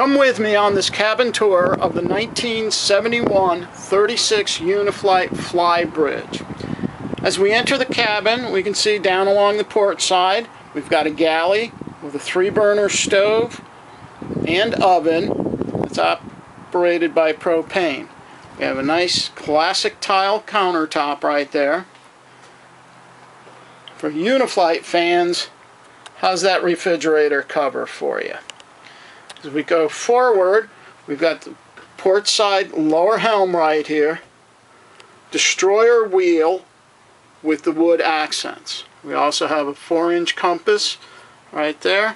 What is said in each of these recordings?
Come with me on this cabin tour of the 1971 36 Uniflite Flybridge. As we enter the cabin, we can see down along the port side, we've got a galley with a 3-burner stove and oven that's operated by propane. We have a nice classic tile countertop right there. For Uniflite fans, how's that refrigerator cover for you? As we go forward, we've got the port side lower helm right here, destroyer wheel with the wood accents. We also have a 4-inch compass right there.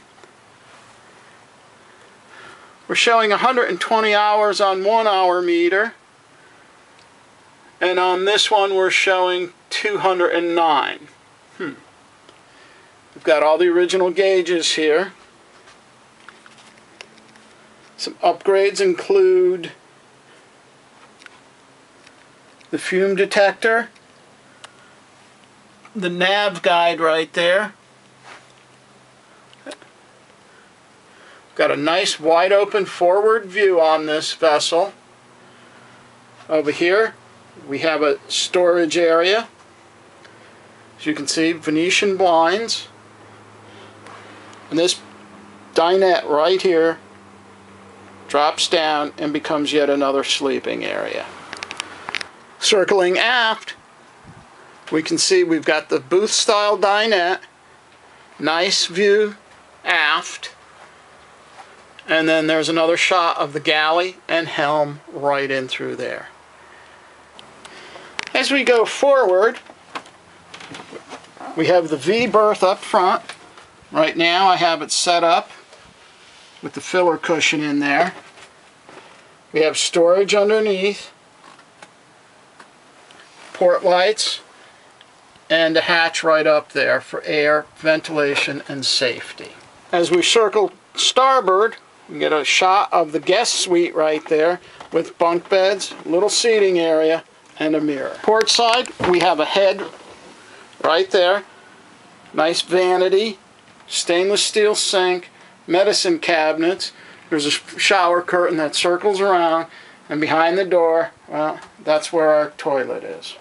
We're showing 120 hours on 1-hour meter, and on this one we're showing 209. We've got all the original gauges here. Some upgrades include the fume detector, the nav guide right there. Got a nice wide open forward view on this vessel. Over here we have a storage area. As you can see, Venetian blinds. And this dinette right here drops down and becomes yet another sleeping area. Circling aft, we can see we've got the booth style dinette, nice view aft, and then there's another shot of the galley and helm right in through there. As we go forward, we have the V berth up front. Right now I have it set up with the filler cushion in there. We have storage underneath, port lights, and a hatch right up there for air, ventilation, and safety. As we circle starboard, we get a shot of the guest suite right there with bunk beds, little seating area, and a mirror. Port side, we have a head right there, nice vanity, stainless steel sink, medicine cabinets. There's a shower curtain that circles around, and behind the door, well, that's where our toilet is.